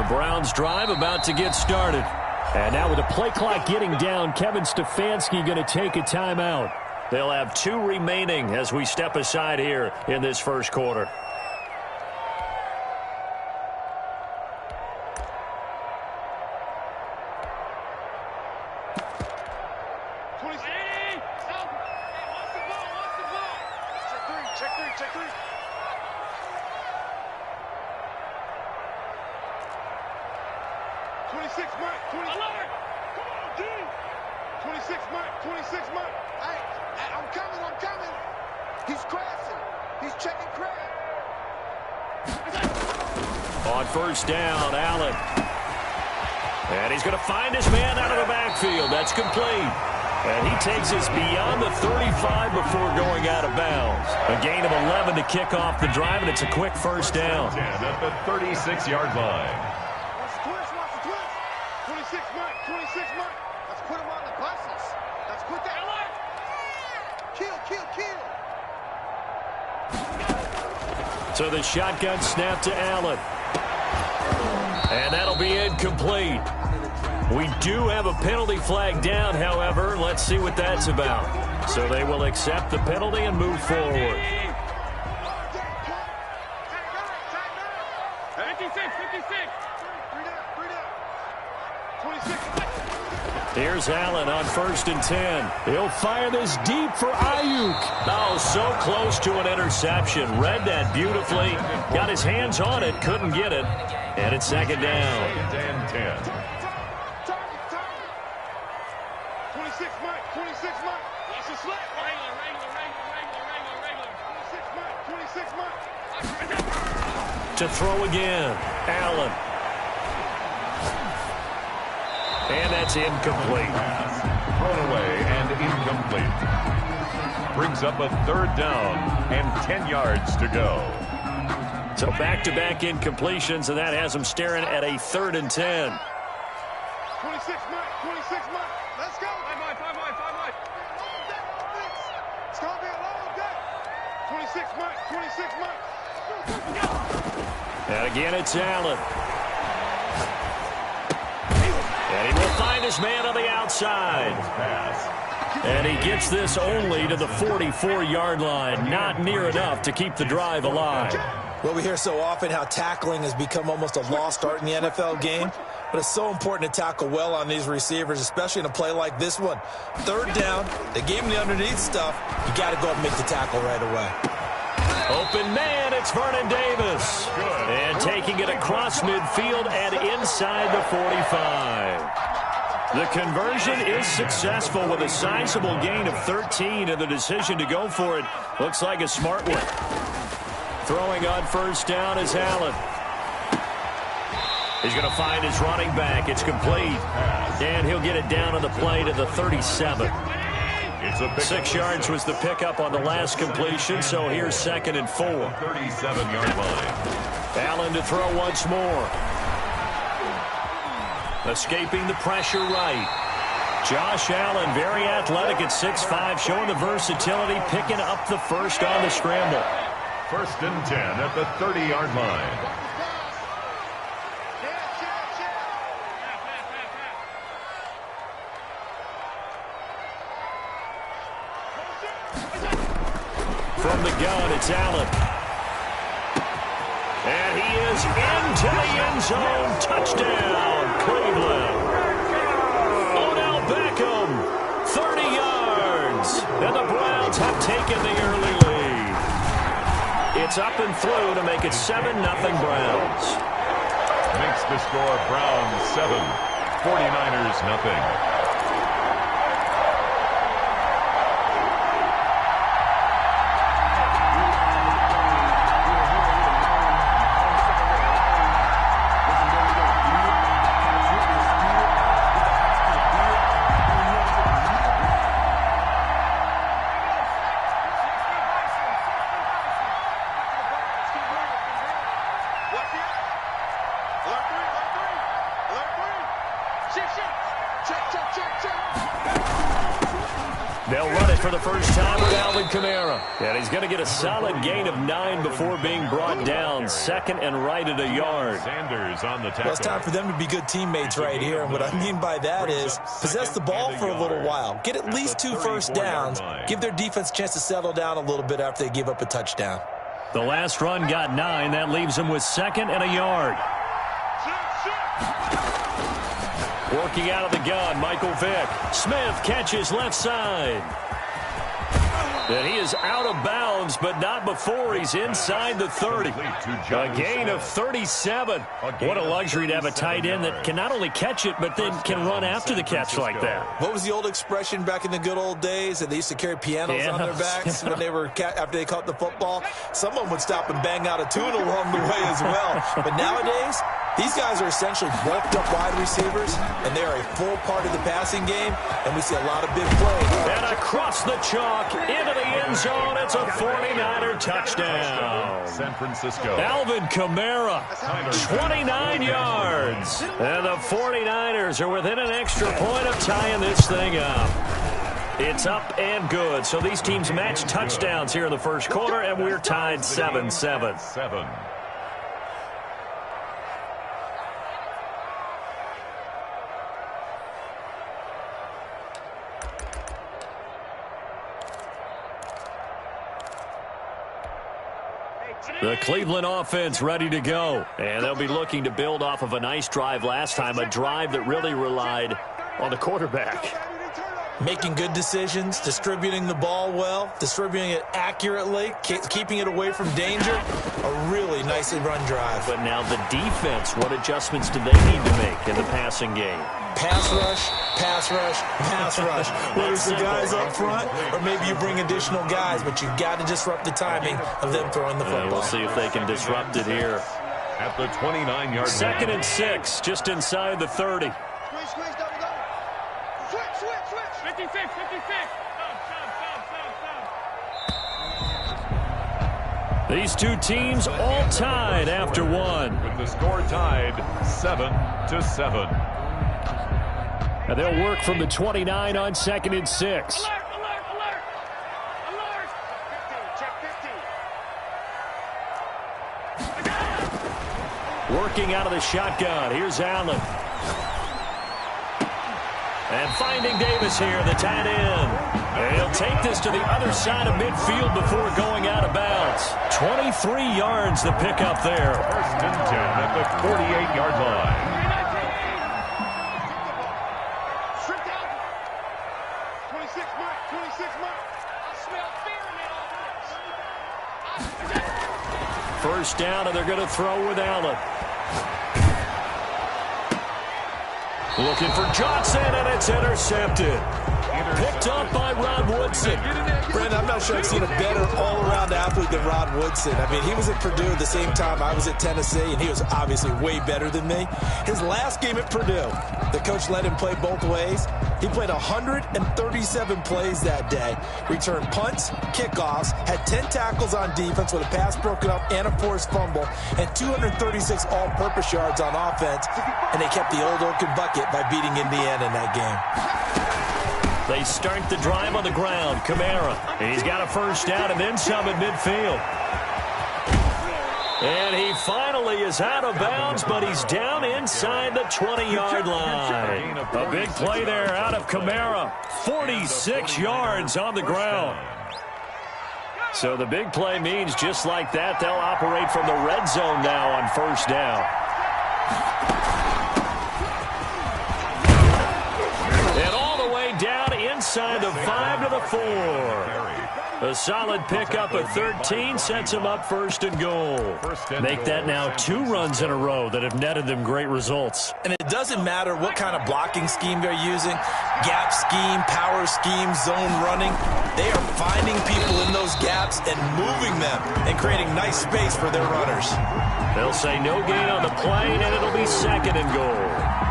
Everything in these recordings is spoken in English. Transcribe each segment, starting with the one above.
The Browns drive about to get started. And now with the play clock getting down, Kevin Stefanski going to take a timeout. They'll have 2 remaining as we step aside here in this first quarter. On first down, Allen. And he's going to find his man out of the backfield. That's complete. And he takes us beyond the 35 before going out of bounds. A gain of 11 to kick off the drive, and it's a quick first down. At the 36-yard line. Watch the twist, watch the twist. 26 Mike, 26 Mike. Let's put him on the buses. Let's put that. Kill, kill, kill. So the shotgun snap to Allen. And that'll be incomplete. We do have a penalty flag down, however. Let's see what that's about. So they will accept the penalty and move forward. 26. Here's Allen on first and 10. He'll fire this deep for Ayuk. Oh, so close to an interception. Read that beautifully. Got his hands on it, couldn't get it. And it's second down. Second and 10. 26 Mike, 26 Mike. Watch the slip. Regular. 26 Mike. To throw again. Allen. And that's incomplete. Thrown away and incomplete. Brings up a third down and 10 yards to go. So back-to-back incompletions, and that has them staring at a 3rd and 10. 26 Mike, 26 Mike. Let's go. 5 Mike. It's going to be a long day. 26 Mike, 26 Mike. And again, it's Allen. And he will find his man on the outside. And he gets this only to the 44-yard line. Not near enough to keep the drive alive. Well, we hear so often how tackling has become almost a lost art in the NFL game. But it's so important to tackle well on these receivers, especially in a play like this one. 3rd down, they gave him the underneath stuff. You got to go up and make the tackle right away. Open man, it's Vernon Davis. And taking it across midfield and inside the 45. The conversion is successful with a sizable gain of 13, and the decision to go for it looks like a smart one. Throwing on first down is Allen. He's going to find his running back. It's complete. And he'll get it down on the play to the 37. 6 yards was the pickup on the last completion, so here's 2nd and 4. 37-yard line. Allen to throw once more. Escaping the pressure right. Josh Allen, very athletic at 6'5", showing the versatility, picking up the first on the scramble. 1st and 10 at the 30-yard line. From the gun, it's Allen. And he is into the end zone. Touchdown, Cleveland. Odell Beckham, 30 yards. And the Browns have taken the early lead. It's up and through to make it 7-0 Browns. Makes the score Browns 7, 49ers nothing. Check. it for the first time with Alvin Kamara. And he's going to get a solid gain of 9 before being brought down. Second and right at a yard. Sanders on the tackle. Well, it's time for them to be good teammates right here. And what I mean by that is possess the ball for a little while. Get at least 2 first downs. Give their defense a chance to settle down a little bit after they give up a touchdown. The last run got 9. That leaves him with 2nd and a yard. Working out of the gun, Michael Vick. Smith catches left side. And he is out of bounds, but not before he's inside the 30. A gain of 37. What a luxury to have a tight end that can not only catch it, but then can run after the catch like that. What was the old expression back in the good old days that they used to carry pianos on their backs when they were after they caught the football? Someone would stop and bang out a tune along the way as well. But nowadays, these guys are essentially bulked up wide receivers, and they are a full part of the passing game, and we see a lot of big plays. And across the chalk, into the end zone, it's a 49er touchdown. San Francisco. Alvin Kamara, 29 yards. And the 49ers are within an extra point of tying this thing up. It's up and good. So these teams match touchdowns here in the first quarter, and we're tied 7-7. The Cleveland offense ready to go. And they'll be looking to build off of a nice drive last time, a drive that really relied on the quarterback. Making good decisions, distributing the ball well, distributing it accurately, keeping it away from danger. A really nicely run drive. But now the defense, what adjustments do they need to make in the passing game? Pass rush, pass rush, pass rush. Whether it's the guys up front or maybe you bring additional guys, but you've got to disrupt the timing of them throwing the football. We'll see if they can disrupt it here. At the 29-yard line. 2nd and 6, just inside the 30. Switch, double, double. Switch. 56. These two teams all tied after one. With the score tied 7-7. And they'll work from the 29 on 2nd and 6. Alert. Check 15. Working out of the shotgun. Here's Allen. And finding Davis here, the tight end. And he'll take this to the other side of midfield before going out of bounds. 23 yards to pick up there. 1st and 10 at the 48-yard line. Strict out. 26 Mike. I smell fear in that offense. First down, and they're going to throw with Allen. Looking for Johnson, and it's intercepted. Picked up by Rod Woodson. Brent, I'm not sure I've seen a better all-around athlete than Rod Woodson. I mean, he was at Purdue at the same time I was at Tennessee, and he was obviously way better than me. His last game at Purdue, the coach let him play both ways. He played 137 plays that day, returned punts, kickoffs, had 10 tackles on defense with a pass broken up and a forced fumble, and 236 all-purpose yards on offense, and they kept the old Oaken bucket by beating Indiana in that game. They start the drive on the ground. Kamara. He's got a first down and then some at midfield. And he finally is out of bounds, but he's down inside the 20-yard line. A big play there out of Kamara. 46 yards on the ground. So the big play means just like that, they'll operate from the red zone now on first down. And all the way down inside the 5 to the 4. A solid pickup of 13 sets him up first and goal. Make that now 2 runs in a row that have netted them great results. And it doesn't matter what kind of blocking scheme they're using, gap scheme, power scheme, zone running. They are finding people in those gaps and moving them and creating nice space for their runners. They'll say no gain on the play, and it'll be second and goal.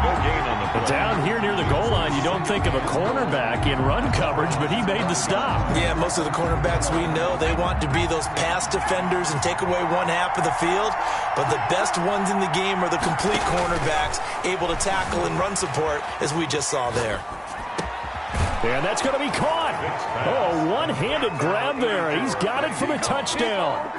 No gain on the play. Down here near the goal line, you don't think of a cornerback in run coverage, but he made the stop. Yeah, most of the cornerbacks we know, they want to be those pass defenders and take away one half of the field. But the best ones in the game are the complete cornerbacks, able to tackle and run support, as we just saw there. And that's going to be caught. Oh, one-handed grab there. He's got it for the touchdown.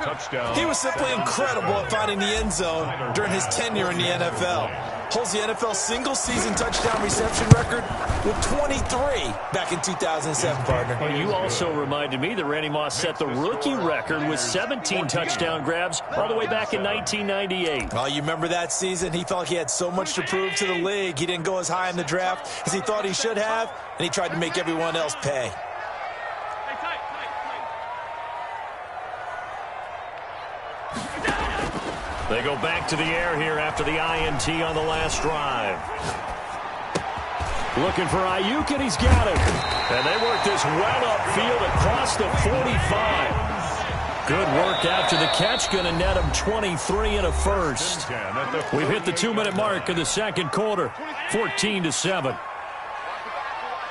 He was simply incredible at finding the end zone during his tenure in the NFL. Holds the NFL single-season touchdown reception record with 23 back in 2007, partner. Well, you also reminded me that Randy Moss set the rookie record with 17 touchdown grabs all the way back in 1998. Well, you remember that season? He felt he had so much to prove to the league. He didn't go as high in the draft as he thought he should have, and he tried to make everyone else pay. They go back to the air here after the INT on the last drive. Looking for Ayuk, and he's got it. And they work this well upfield across the 45. Good work after the catch. Going to net him 23 and a first. We've hit the 2-minute mark of the second quarter, 14-7.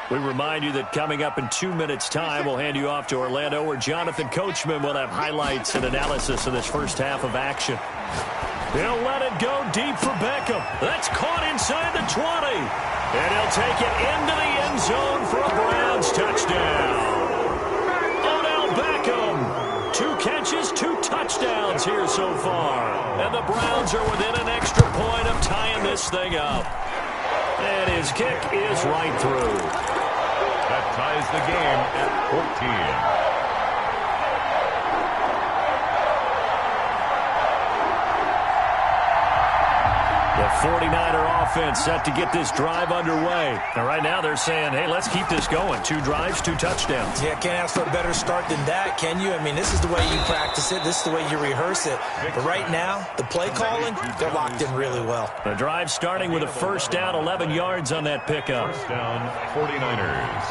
We remind you that coming up in 2 minutes' time, we'll hand you off to Orlando, where Jonathan Coachman will have highlights and analysis of this first half of action. He'll let it go deep for Beckham. That's caught inside the 20. And he'll take it into the end zone for a Browns touchdown. Odell Beckham, 2 catches, 2 touchdowns here so far. And the Browns are within an extra point of tying this thing up. And his kick is right through. That ties the game at 14. The 49er offense set to get this drive underway. And right now they're saying, hey, let's keep this going. 2 drives, 2 touchdowns. Yeah, can't ask for a better start than that, can you? I mean, this is the way you practice it. This is the way you rehearse it. But right now, the play calling, they're locked in really well. The drive starting with a first down, 11 yards on that pickup. First down, 49ers.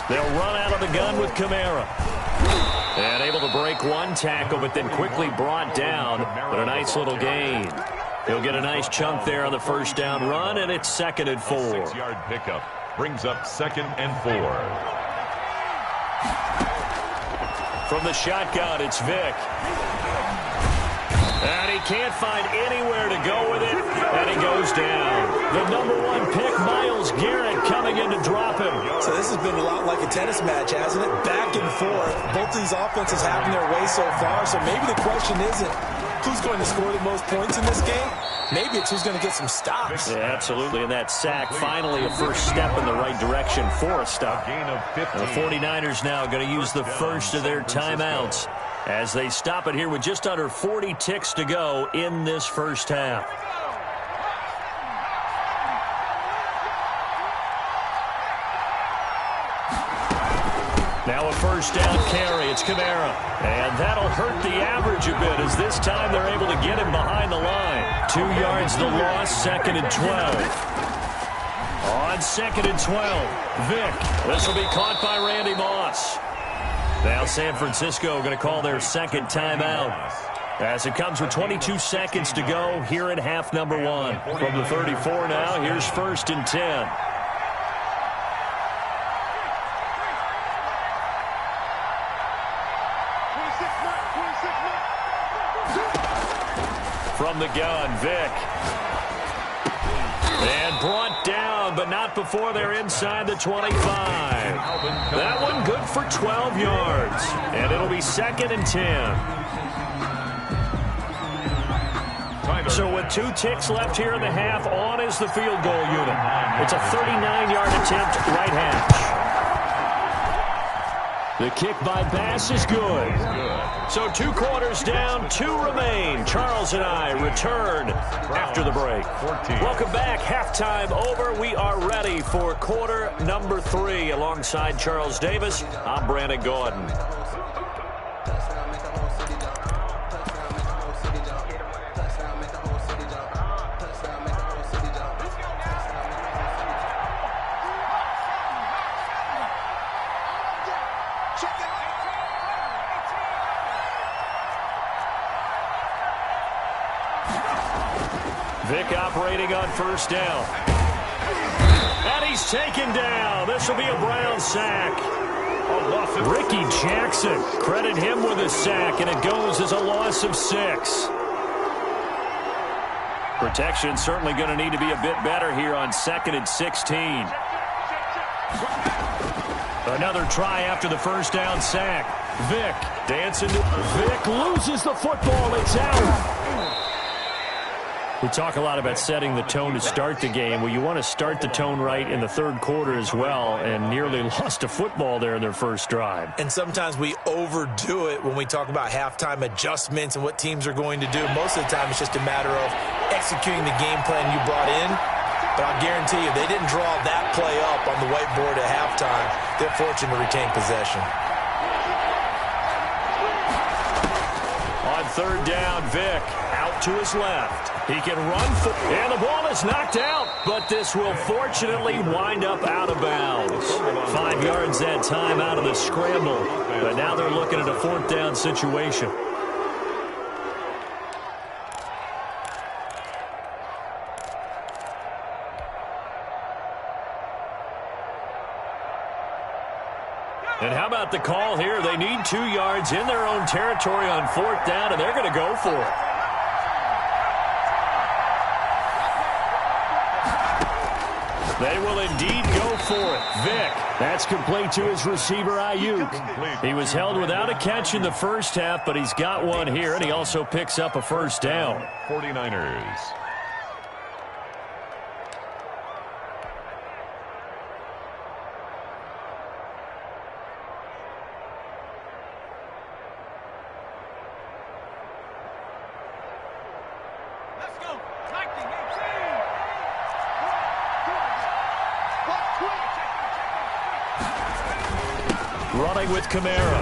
They'll run out of the gun with Kamara. And able to break 1 tackle, but then quickly brought down. But a nice little gain. He'll get a nice chunk there on the first down run, and it's 2nd and 4. 6-yard pickup brings up 2nd and 4. From the shotgun, it's Vick. And he can't find anywhere to go with it, and he goes down. The #1 pick, Myles Garrett, coming in to drop him. So this has been a lot like a tennis match, hasn't it? Back and forth. Both these offenses having their way so far, so maybe the question isn't who's going to score the most points in this game. Maybe it's who's going to get some stops. Yeah, absolutely, and that sack, finally a first step in the right direction for a stop. Gain of 15. The 49ers now going to use the first of their timeouts as they stop it here with just under 40 ticks to go in this first half. Now a first down carry. It's Kamara. And that'll hurt the average a bit as this time they're able to get him behind the line. 2 yards the loss, 2nd and 12. On 2nd and 12, Vick. This will be caught by Randy Moss. Now San Francisco going to call their 2nd timeout as it comes with 22 seconds to go here in half number 1. From the 34 now, here's 1st and 10. From the gun, Vick. And brought down, but not before they're inside the 25. That one good for 12 yards. And it'll be 2nd and 10. So with 2 ticks left here in the half, on is the field goal unit. It's a 39-yard attempt, right hash. The kick by Bass is good. So 2 quarters down, 2 remain. Charles and I return after the break. Welcome back. Halftime over. We are ready for quarter number 3. Alongside Charles Davis, I'm Brandon Gordon. Vick operating on first down. And he's taken down. This will be a Brown sack. Ricky Jackson, credit him with a sack, and it goes as a loss of 6. Protection certainly going to need to be a bit better here on 2nd and 16. Another try after the first down sack. Vick dancing. Vick loses the football. It's out. We talk a lot about setting the tone to start the game. Well, you want to start the tone right in the third quarter as well, and nearly lost a football there in their first drive. And sometimes we overdo it when we talk about halftime adjustments and what teams are going to do. Most of the time, it's just a matter of executing the game plan you brought in. But I'll guarantee you, they didn't draw that play up on the whiteboard at halftime. They're fortunate to retain possession. On third down, Vick out to his left. He can run for, and the ball is knocked out, but this will fortunately wind up out of bounds. 5 yards that time out of the scramble, but now they're looking at a fourth down situation. And how about the call here? They need 2 yards in their own territory on fourth down, and they're going to go for it. They will indeed go for it. Vick, that's complete to his receiver, Ayuk. He was held without a catch in the first half, but he's got one here, and he also picks up a first down. 49ers. Running with Kamara.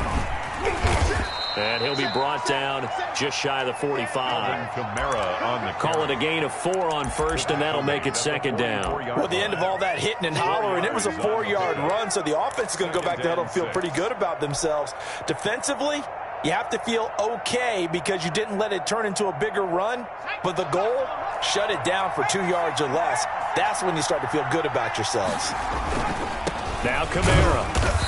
And he'll be brought down just shy of the 45. Kamara on the Call it a gain of 4 on first, and that'll make it second down. Well, at the end of all that hitting and hollering, it was a 4-yard run, so the offense is going to go back to the huddle and feel pretty good about themselves. Defensively, you have to feel okay because you didn't let it turn into a bigger run, but the goal, shut it down for 2 yards or less. That's when you start to feel good about yourselves. Now Kamara.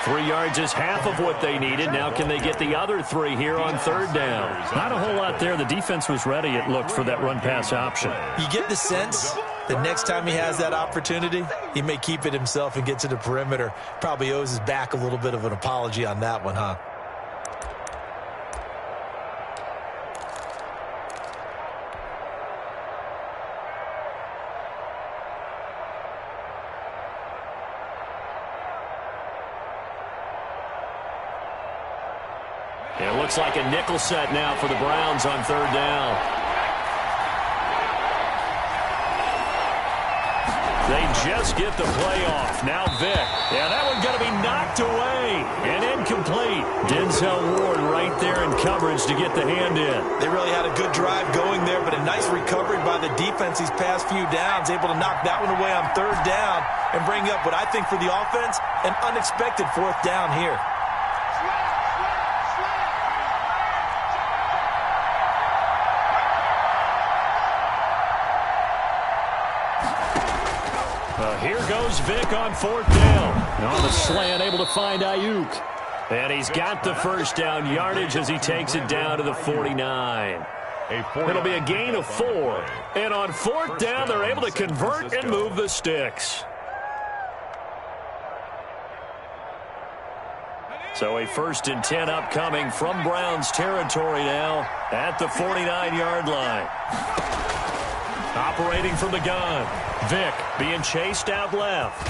3 yards is half of what they needed. Now can they get the other 3 here on third down? Not a whole lot there. The defense was ready, it looked, for that run-pass option. You get the sense the next time he has that opportunity, he may keep it himself and get to the perimeter. Probably owes his back a little bit of an apology on that one, huh? It looks like a nickel set now for the Browns on third down. They just get the play off. Now Vick. Yeah, that one's going to be knocked away and incomplete. Denzel Ward right there in coverage to get the hand in. They really had a good drive going there, but a nice recovery by the defense these past few downs. Able to knock that one away on third down and bring up what I think for the offense, an unexpected fourth down here. Here goes Vick on fourth down. On the slant, able to find Ayuk. And he's got the first down yardage as he takes it down to the 49. It'll be a gain of 4. And on fourth down, they're able to convert and move the sticks. So a 1st and 10 upcoming from Browns territory now at the 49-yard line. Operating from the gun. Vick being chased out left.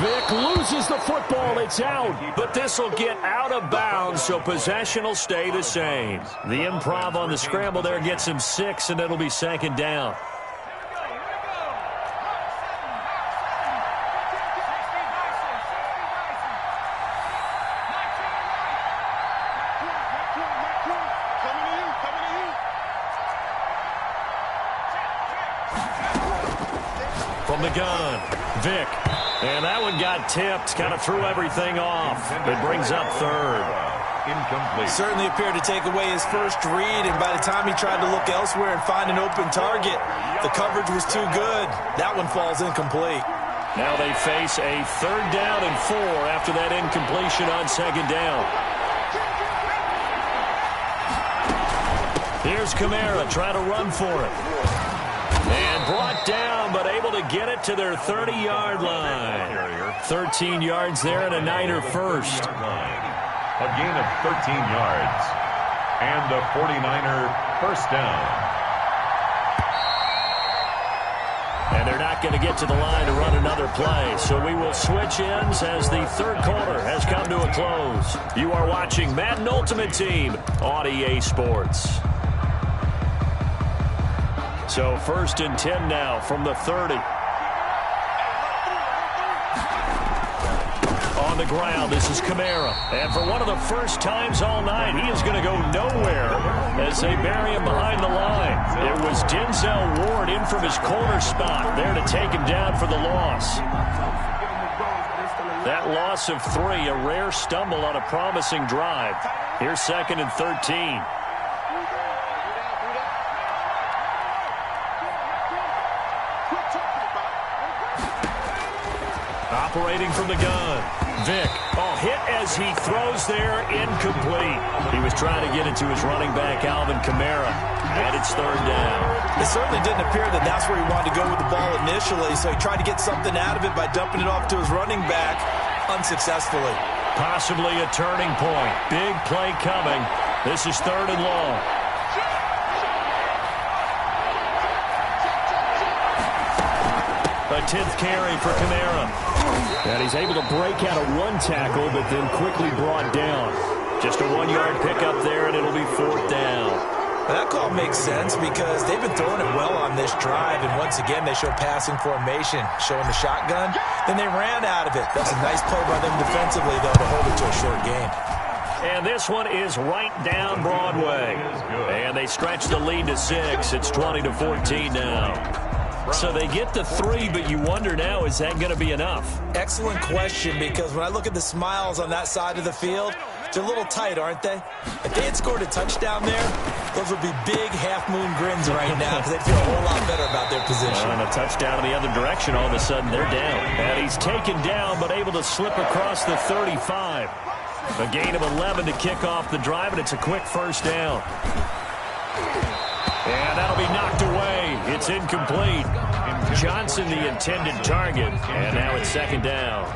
Vick loses the football. It's out. But this will get out of bounds, so possession will stay the same. The improv on the scramble there gets him 6, and it'll be second down. From the gun, Vick. And that one got tipped, kind of threw everything off. It brings up third. Incomplete. Certainly appeared to take away his first read, and by the time he tried to look elsewhere and find an open target, the coverage was too good. That one falls incomplete. Now they face a 3rd down and 4 after that incompletion on second down. Here's Kamara trying to run for it. And brought down, but able to get it to their 30-yard line. 13 yards there and a Niner first. A gain of 13 yards. And the 49er first down. And they're not going to get to the line to run another play. So we will switch ends as the third quarter has come to a close. You are watching Madden Ultimate Team on EA Sports. So 1st and 10 now from the 30. On the ground, this is Kamara. And for one of the first times all night, he is going to go nowhere as they bury him behind the line. It was Denzel Ward in from his corner spot there to take him down for the loss. That loss of 3, a rare stumble on a promising drive. Here's 2nd and 13. Operating from the gun. Vic, hit as he throws there, incomplete. He was trying to get it to his running back, Alvin Kamara, and it's 3rd down. It certainly didn't appear that that's where he wanted to go with the ball initially, so he tried to get something out of it by dumping it off to his running back unsuccessfully. Possibly a turning point. Big play coming. This is 3rd and long. A 10th carry for Kamara. And he's able to break out of 1 tackle, but then quickly brought down. Just a 1-yard pickup there, and it'll be 4th down. That call makes sense because they've been throwing it well on this drive, and once again they show passing formation, showing the shotgun. Then they ran out of it. That's a nice play by them defensively, though, to hold it to a short game. And this one is right down Broadway. And they stretch the lead to 6. It's 20-14 now. So they get the 3, but you wonder now, is that going to be enough? Excellent question, because when I look at the smiles on that side of the field, they're a little tight, aren't they? If they had scored a touchdown there, those would be big half-moon grins right now because they'd feel a whole lot better about their position. And a touchdown in the other direction, all of a sudden they're down. And he's taken down, but able to slip across the 35. A gain of 11 to kick off the drive, and it's a quick 1st down. And that'll be knocked away. It's incomplete. Johnson, the intended target. And now it's 2nd down.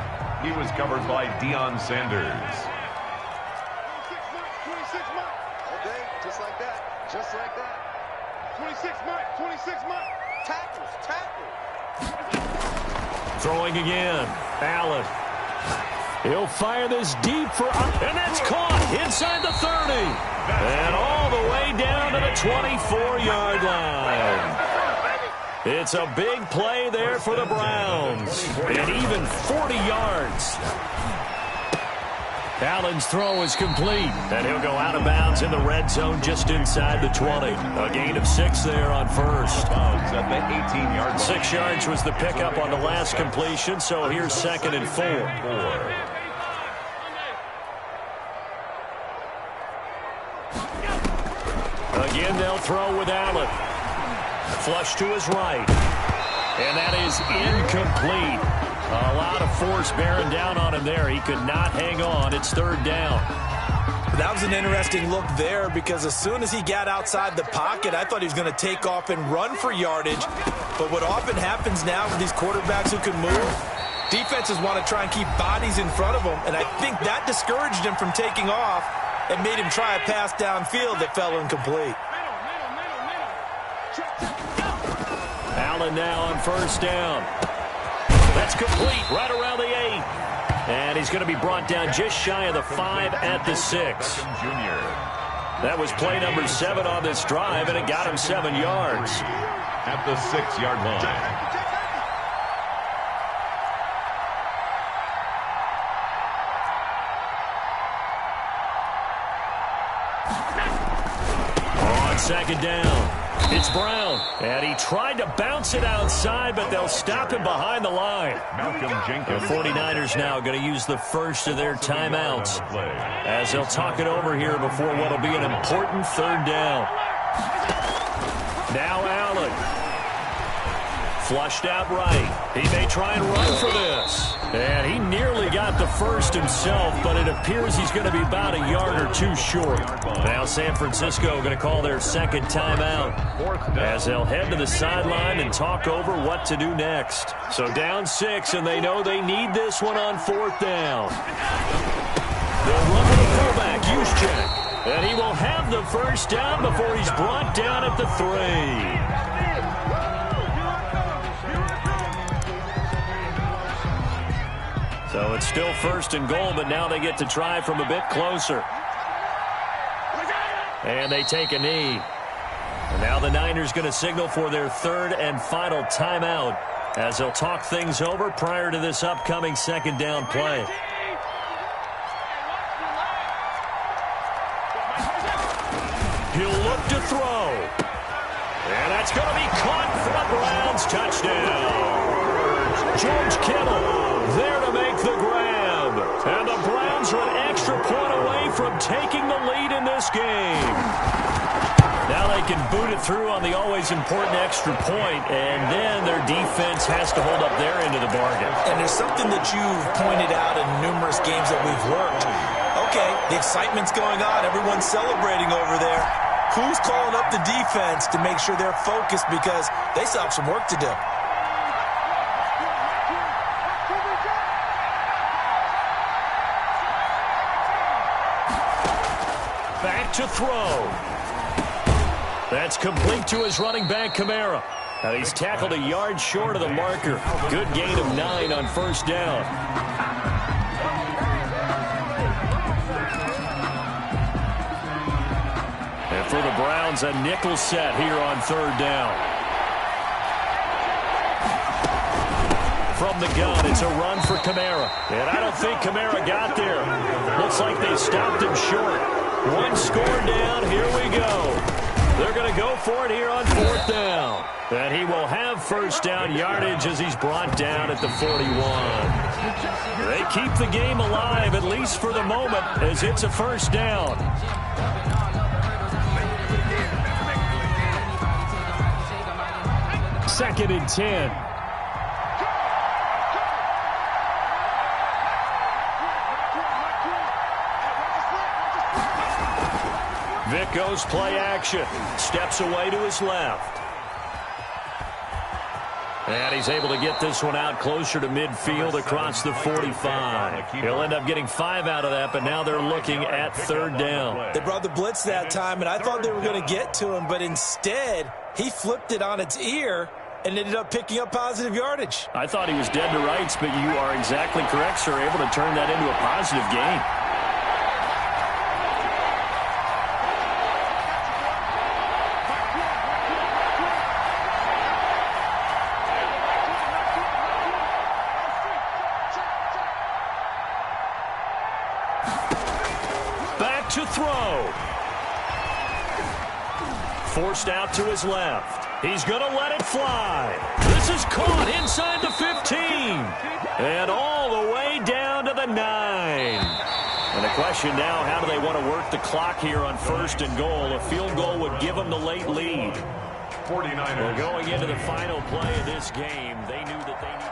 He was covered by Deion Sanders. 26 Mike. All day, just like that. Just like that. 26 Mike. 26 Mike. Tackles. Throwing again. Allen. He'll fire this deep for, and that's caught inside the 30. And all the way down to the 24-yard line. It's a big play there for the Browns. And even 40 yards. Allen's throw is complete. And he'll go out of bounds in the red zone just inside the 20. A gain of 6 there on 1st. At the 18-yard line. 6 yards was the pickup on the last completion, so here's 2nd and 4. Again, they'll throw with Allen. Flush to his right. And that is incomplete. A lot of force bearing down on him there. He could not hang on. It's 3rd down. That was an interesting look there because as soon as he got outside the pocket, I thought he was going to take off and run for yardage. But what often happens now with these quarterbacks who can move, defenses want to try and keep bodies in front of them. And I think that discouraged him from taking off and made him try a pass downfield that fell incomplete. Allen now on 1st down. That's complete right around the 8. And he's going to be brought down just shy of the 5 at the 6. That was play number 7 on this drive, and it got him 7 yards. At the 6-yard line. On 2nd down, it's Brown. And he tried to bounce it outside, but they'll stop him behind the line. Malcolm Jenkins. The 49ers now going to use the first of their timeouts as they'll talk it over here before what will be an important 3rd down. Now Allen. Flushed out right. He may try and run for this. And he nearly got the first himself, but it appears he's going to be about a yard or two short. Now San Francisco going to call their second timeout as they'll head to the sideline and talk over what to do next. So down 6, and they know they need this one on 4th down. They'll run with the fullback, Juszczyk. And he will have the first down before he's brought down at the 3. So it's still 1st and goal, but now they get to try from a bit closer. And they take a knee. And now the Niners going to signal for their 3rd and final timeout as they'll talk things over prior to this upcoming 2nd down play. He'll look to throw. And that's going to be caught for a Browns touchdown. George Kittle there to make the grab. And the Browns are an extra point away from taking the lead in this game. Now they can boot it through on the always important extra point, and then their defense has to hold up their end of the bargain. And there's something that you've pointed out in numerous games that we've worked. Okay, the excitement's going on. Everyone's celebrating over there. Who's calling up the defense to make sure they're focused because they still have some work to do? Back to throw. That's complete to his running back, Kamara. Now he's tackled a yard short of the marker. Good gain of 9 on 1st down. And for the Browns, a nickel set here on 3rd down. From the gun, it's a run for Kamara. And I don't think Kamara got there. Looks like they stopped him short. 1 score down, here we go. They're going to go for it here on 4th down. And he will have 1st down yardage as he's brought down at the 41. They keep the game alive, at least for the moment, as it's a 1st down. Second and 10. Vic goes play action. Steps away to his left. And he's able to get this one out closer to midfield across the 45. He'll end up getting 5 out of that, but now they're looking at 3rd down. They brought the blitz that time, and I thought they were going to get to him, but instead he flipped it on its ear and ended up picking up positive yardage. I thought he was dead to rights, but you are exactly correct, sir. Able to turn that into a positive gain. To throw. Forced out to his left. He's going to let it fly. This is caught inside the 15. And all the way down to the 9. And the question now, how do they want to work the clock here on 1st and goal? A field goal would give them the late lead. 49ers. Well, going into the final play of this game, they knew that they needed...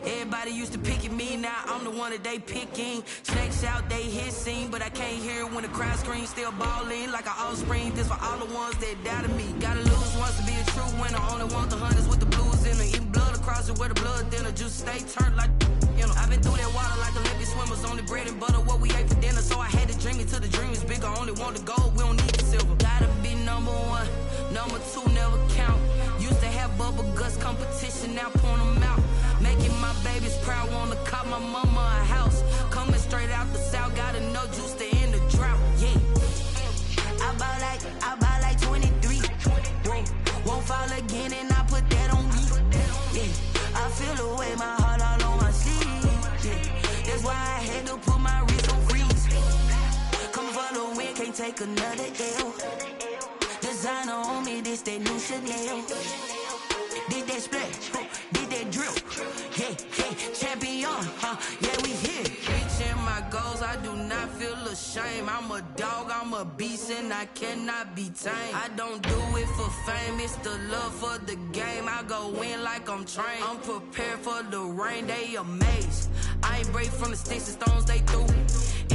Everybody used to pick at me, now I'm the one that they picking. Snakes out, they hit scene, but I can't hear it when the crowd screams. Still balling like an offspring. This for all the ones that doubted me. Gotta lose once to be a true winner. Only want the hunters with the blues in them. Eating blood across it where the blood thinner. Just stay turned like, you know. I've been through that water like Olympic swimmers. Only bread and butter, what we ate for dinner. So I had to dream it till the dream is bigger. Only want the gold, we don't need the silver. Gotta be competition, now point them out. Making my babies proud, wanna call my mama a house. Coming straight out the south, got enough juice to end the drought. Yeah. I bought like 23. Whoa. Won't fall again, and I put that on me. Yeah. I feel the way, my heart all on my sleeve. Yeah. That's why I had to put my wrist on freeze. Coming for the win, can't take another L. Designer on me, this that new Chanel. Did that splash, did that drill. Yeah, champion, yeah, we here. Reaching my goals, I do not feel ashamed. I'm a dog, I'm a beast, and I cannot be tamed. I don't do it for fame, it's the love for the game. I go in like I'm trained. I'm prepared for the rain, they amazed. I ain't break from the sticks and stones they threw.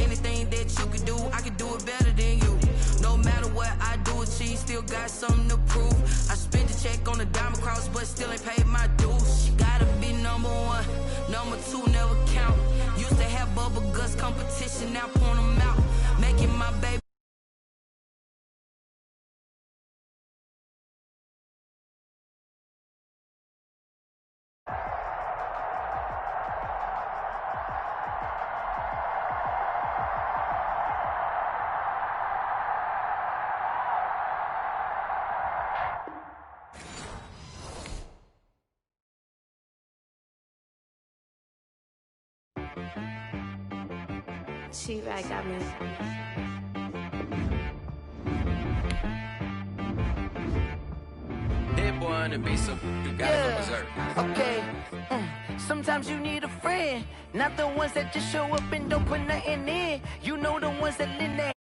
Anything that you can do, I can do it better than you. No matter what I do, achieve, still got something to prove. I spent the check on the diamond cross, but still ain't paid my dues. Gotta be number one, number two never count. Used to have bubble guts competition, now point them out. Making my baby. T-Rag got me. That boy on the beat, so you gotta go berserk. Okay. Sometimes you need a friend, not the ones that just show up and don't put nothing in. You know the ones that lend that.